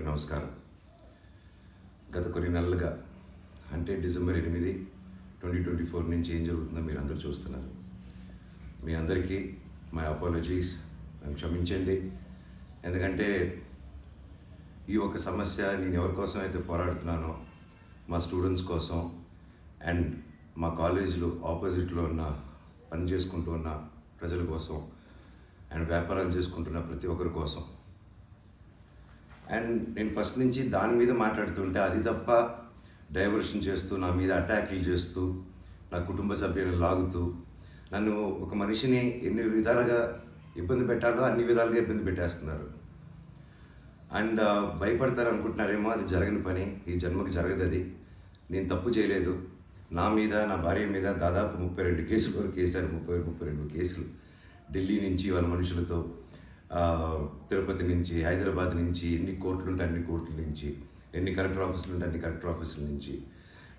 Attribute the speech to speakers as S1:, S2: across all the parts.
S1: నమస్కారం. గత కొన్ని నెలలుగా అంటే డిసెంబర్ 8, 2024 నుంచి ఏం జరుగుతుందో మీరు అందరూ చూస్తున్నారు. మీ అందరికీ మై అపాలజీస్, నన్ను క్షమించండి. ఎందుకంటే ఈ ఒక సమస్య నేను ఎవరి కోసం అయితే పోరాడుతున్నానో మా స్టూడెంట్స్ కోసం అండ్ మా కాలేజీలో ఆపోజిట్లో ఉన్న పని చేసుకుంటూ ఉన్న ప్రజల కోసం అండ్ వ్యాపారాలు చేసుకుంటున్న ప్రతి ఒక్కరి కోసం. అండ్ నేను ఫస్ట్ నుంచి దాని మీద మాట్లాడుతుంటే అది తప్ప డైవర్షన్ చేస్తూ నా మీద అటాక్లు చేస్తూ నా కుటుంబ సభ్యులను లాగుతూ నన్ను ఒక మనిషిని ఎన్ని విధాలుగా ఇబ్బంది పెట్టాలో అన్ని విధాలుగా ఇబ్బంది పెట్టేస్తున్నారు. అండ్ భయపడతారు అనుకుంటున్నారేమో, అది జరగని పని, ఈ జన్మకి జరగదు. అది నేను తప్పు చేయలేదు. నా మీద, నా భార్య మీద దాదాపు 32 కేసుల వరకు వేశారు. 32 కేసులు ఢిల్లీ నుంచి వాళ్ళ మనుషులతో, తిరుపతి నుంచి, హైదరాబాద్ నుంచి, ఎన్ని కోర్టులు ఉంటే అన్ని కోర్టుల నుంచి, ఎన్ని కలెక్టర్ ఆఫీసులు ఉంటే అన్ని కలెక్టర్ ఆఫీసుల నుంచి,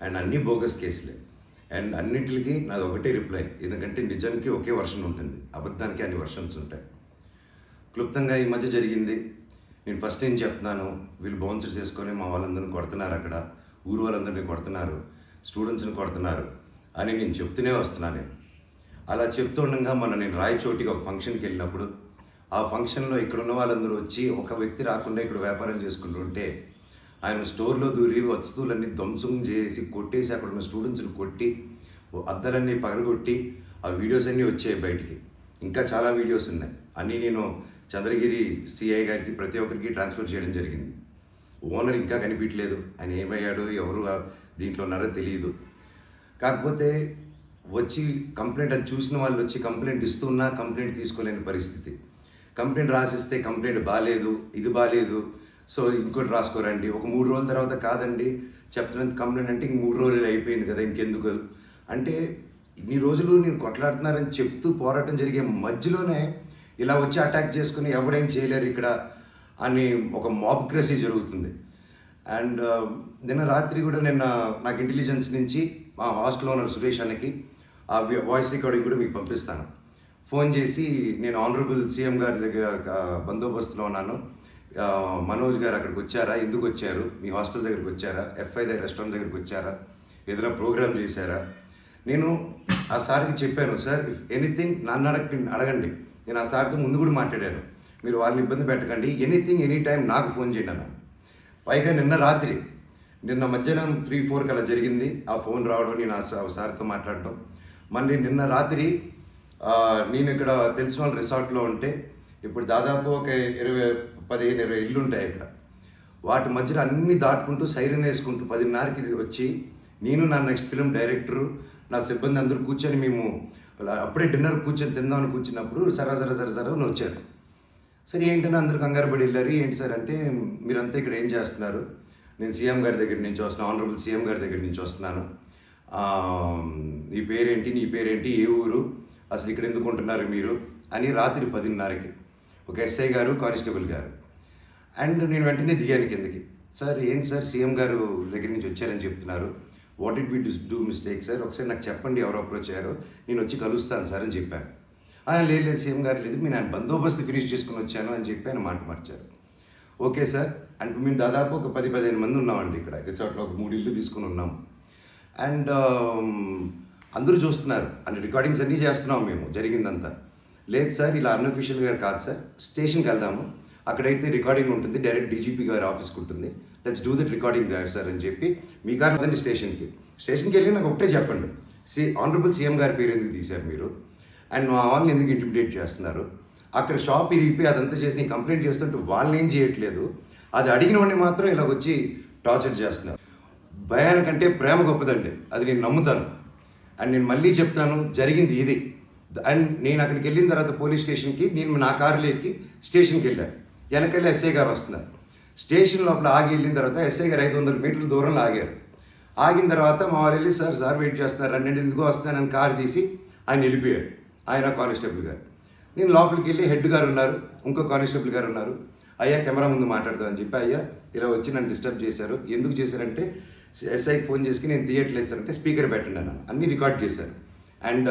S1: అండ్ అన్ని బోగస్ కేసులే. అండ్ అన్నింటికి నాది ఒకటే రిప్లై, ఎందుకంటే నిజానికి ఒకే వర్షన్ ఉంటుంది, అబద్ధానికి అన్ని వర్షన్స్ ఉంటాయి. క్లుప్తంగా ఈ మధ్య జరిగింది. నేను ఫస్ట్ ఏం చెప్తున్నాను, వీళ్ళు బౌన్సర్స్ వేసుకొని మా వాళ్ళందరినీ కొడుతున్నారు, అక్కడ ఊరు వాళ్ళందరినీ కొడుతున్నారు, స్టూడెంట్స్ని కొడుతున్నారు అని నేను చెప్తూనే వస్తున్నాను. నేను అలా చెప్తూ ఉండగా నేను రాయచోటికి ఒక ఫంక్షన్కి వెళ్ళినప్పుడు ఆ ఫంక్షన్లో ఇక్కడ ఉన్న వాళ్ళందరూ వచ్చి ఒక వ్యక్తి రాకుండా ఇక్కడ వ్యాపారం చేసుకుంటుంటే ఆయన స్టోర్లో దూరి వస్తువులన్నీ ధ్వంసం చేసి కొట్టేసి అక్కడ ఉన్న స్టూడెంట్స్ని కొట్టి అద్దాలన్నీ పగలగొట్టి ఆ వీడియోస్ అన్నీ వచ్చాయి బయటికి. ఇంకా చాలా వీడియోస్ ఉన్నాయి. అన్నీ నేను చంద్రగిరి సిఐ గారికి ప్రతి ఒక్కరికి ట్రాన్స్ఫర్ చేయడం జరిగింది. ఓనర్ ఇంకా కనిపించలేదు, ఆయన ఏమయ్యాడో ఎవరు దీంట్లో ఉన్నారో తెలియదు. కాకపోతే వచ్చి కంప్లైంట్ అది చూసిన వాళ్ళు వచ్చి కంప్లైంట్ ఇస్తున్నా కంప్లైంట్ తీసుకోలేని పరిస్థితి. కంప్లైంట్ రాసిస్తే కంప్లైంట్ బాగాలేదు, ఇది బాగాలేదు, సో ఇంకోటి రాసుకోరండి. ఒక 3 రోజుల తర్వాత కాదండి చెప్తున్నది కంప్లైంట్ అంటే 3 రోజులు అయిపోయింది కదా, ఇంకెందుకు అంటే ఇన్ని రోజులు నేను కొట్లాడుతున్నారని చెప్తూ పోరాటం జరిగే మధ్యలోనే ఇలా వచ్చి అటాక్ చేసుకుని ఎవడేం చేయలేరు ఇక్కడ అని ఒక మాబ్క్రసీ జరుగుతుంది. అండ్ నిన్న రాత్రి కూడా నాకు ఇంటెలిజెన్స్ నుంచి మా హాస్టల్లో ఉన్న సురేష్ అన్నకి ఆ వాయిస్ రికార్డింగ్ కూడా మీకు పంపిస్తాను. ఫోన్ చేసి నేను ఆనరబుల్ సీఎం గారి దగ్గర బందోబస్తులో ఉన్నాను, మనోజ్ గారు అక్కడికి వచ్చారా, ఎందుకు వచ్చారు, మీ హాస్టల్ దగ్గరికి వచ్చారా, ఎఫ్ఐ దగ్గర రెస్టారెంట్ దగ్గరికి వచ్చారా, ఏదైనా ప్రోగ్రామ్ చేశారా. నేను ఆ సార్కి చెప్పాను, సార్ ఇఫ్ ఎనీథింగ్ నన్ను అడగండి. నేను ఆ సార్తో ముందు కూడా మాట్లాడాను, మీరు వాళ్ళని ఇబ్బంది పెట్టకండి, ఎనీథింగ్ ఎనీ టైం నాకు ఫోన్ చేయండి అన్నాను. పైగా నిన్న మధ్యాహ్నం 3-4 అలా జరిగింది ఆ ఫోన్ రావడం, నేను ఆ సార్తో మాట్లాడడం. మళ్ళీ నిన్న రాత్రి నేను ఇక్కడ తెలిసిన వాళ్ళ రిసార్ట్లో ఉంటే, ఇప్పుడు దాదాపు ఒక 15-20 ఇల్లు ఉంటాయి ఇక్కడ. వాటి మధ్యలో అన్నీ దాటుకుంటూ సైరన్ వేసుకుంటూ 10:30కి వచ్చి నేను, నా నెక్స్ట్ ఫిలిం డైరెక్టరు, నా సిబ్బంది అందరూ కూర్చొని మేము అప్పుడే డిన్నర్ కూర్చొని తిందామని కూర్చున్నప్పుడు సరే అని వచ్చారు. సరే ఏంటని అందరూ కంగారు పడి వెళ్ళారు. ఏంటి సార్ అంటే, మీరంతా ఇక్కడ ఏం చేస్తున్నారు, నేను సీఎం గారి దగ్గర నుంచి వస్తున్నాను, ఆనరబుల్ సీఎం గారి దగ్గర నుంచి వస్తున్నాను, నీ పేరేంటి, ఏ ఊరు, అసలు ఇక్కడ ఎందుకు ఉంటున్నారు మీరు అని రాత్రి 10:30కి ఒక ఎస్ఐ గారు, కానిస్టేబుల్ గారు. అండ్ నేను వెంటనే దిగాను కిందకి. సార్ ఏంటి సార్ సీఎం గారు దగ్గర నుంచి వచ్చారని చెప్తున్నారు, what did we do mistake sir, ఒకసారి నాకు చెప్పండి ఎవరు అప్రోచ్ అయ్యారో, నేను వచ్చి కలుస్తాను సార్ అని చెప్పాను. లేదు సీఎం గారు లేదు, నేను ఆయన బందోబస్తు ఫినిష్ చేసుకుని వచ్చాను అని చెప్పి ఆయన మాట మార్చారు. ఓకే సార్ అంటే మేము దాదాపు ఒక 10-15 మంది ఉన్నామండి ఇక్కడ రిసార్ట్లో, ఒక 3 ఇల్లు తీసుకుని ఉన్నాం. అండ్ అందరూ చూస్తున్నారు, అన్ని రికార్డింగ్స్ అన్నీ చేస్తున్నాం మేము జరిగిందంతా. లేదు సార్ ఇలా అన్అఫీషియల్గా కాదు సార్, స్టేషన్కి వెళ్దాము, అక్కడైతే రికార్డింగ్ ఉంటుంది, డైరెక్ట్ డీజీపీ గారి ఆఫీస్కి ఉంటుంది, let's do that recording there sir అని చెప్పి మీ కారు వద్దండి స్టేషన్కి వెళ్ళి నాకు ఒకటే చెప్పండి, ఆనరబుల్ సీఎం గారి పేరు ఎందుకు తీశారు మీరు, అండ్ మా వాళ్ళని ఎందుకు ఇంటిమిడేట్ చేస్తున్నారు, అక్కడ షాప్ ఇరిగిపోయి అదంతా చేసి నేను కంప్లైంట్ చేస్తుంటే వాళ్ళని ఏం చేయట్లేదు, అది అడిగిన వాడిని మాత్రం ఇలా వచ్చి టార్చర్ చేస్తున్నారు. భయానికంటే ప్రేమ గొప్పదండి, అది నేను నమ్ముతాను. అండ్ నేను మళ్ళీ చెప్తాను, జరిగింది ఇది. అండ్ నేను అక్కడికి వెళ్ళిన తర్వాత పోలీస్ స్టేషన్కి నేను నా కారులో ఎక్కి స్టేషన్కి వెళ్ళాను. వెనకెళ్ళి ఎస్ఐ గారు వస్తున్నారు. స్టేషన్ లోపల ఆగి వెళ్ళిన తర్వాత ఎస్ఐ గారు 500 మీటర్ల దూరంలో ఆగారు. ఆగిన తర్వాత మా వాళ్ళు వెళ్ళి సార్ వెయిట్ చేస్తున్నారు, 2 ఎందుకు వస్తానని కారు తీసి ఆయన వెళ్ళిపోయాడు, ఆయన కానిస్టేబుల్ గారు. నేను లోపలికి వెళ్ళి హెడ్ గారు ఉన్నారు, ఇంకో కానిస్టేబుల్ గారు ఉన్నారు. అయ్యా కెమెరా ముందు మాట్లాడదామని చెప్పి, అయ్యా ఇలా వచ్చి నన్ను డిస్టర్బ్ చేశారు, ఎందుకు చేశారంటే ఎస్ఐకి ఫోన్ చేసి నేను తీయట్లేదు సార్ అంటే స్పీకర్ పెట్టండి అన్నాను, అన్నీ రికార్డ్ చేశారు. అండ్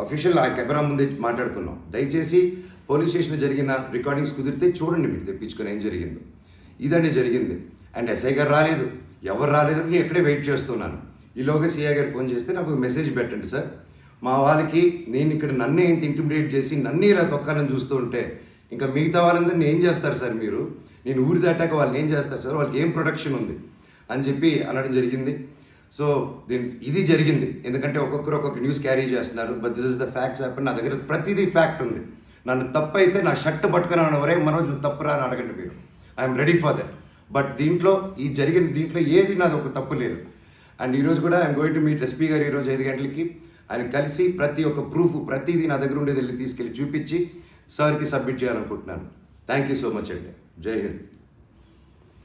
S1: అఫీషియల్ ఆ కెమెరా ముందే మాట్లాడుకున్నాం. దయచేసి పోలీస్ స్టేషన్లో జరిగిన రికార్డింగ్స్ కుదిరితే చూడండి, మీరు తెప్పించుకొని ఏం జరిగిందో. ఇదండి జరిగింది. అండ్ ఎస్ఐ గారు రాలేదు, ఎవరు రాలేదు, నేను ఎక్కడే వెయిట్ చేస్తున్నాను. ఈలోగా సిఐ గారు ఫోన్ చేస్తే నాకు మెసేజ్ పెట్టండి సార్, మా వాళ్ళకి నేను ఇక్కడ నన్నే ఇంత ఇంటిమిడేట్ చేసి నన్నే ఇలా తొక్కాలని చూస్తూ ఉంటే ఇంకా మిగతా వాళ్ళందరినీ ఏం చేస్తారు సార్ మీరు, నేను ఊరి దాటాక వాళ్ళని ఏం చేస్తారు సార్, వాళ్ళకి ఏం ప్రొటెక్షన్ ఉంది అని చెప్పి అనడం జరిగింది. సో ఇది జరిగింది, ఎందుకంటే ఒక్కొక్కరు ఒక్కొక్క న్యూస్ క్యారీ చేస్తున్నారు. But this is the facts happen. నా దగ్గర ప్రతిదీ ఫ్యాక్ట్ ఉంది. నన్ను తప్పు అయితే నా షర్ట్ పట్టుకుని వరే మనోజ్ నువ్వు తప్పురా అని అడగండి మీరు, I'm ready for that. But దీంట్లో దీంట్లో ఏది నాది ఒక తప్పు లేదు. అండ్ ఈరోజు కూడా I'm going to meet SP గారు ఈరోజు 5 గంటలకి. ఆయన కలిసి ప్రతి ఒక్క ప్రూఫ్ ప్రతిదీ నా దగ్గర ఉండేది వెళ్ళి తీసుకెళ్ళి చూపించి సార్కి సబ్మిట్ చేయాలనుకుంటున్నాను. థ్యాంక్ యూ సో మచ్ అండి. జై హింద్.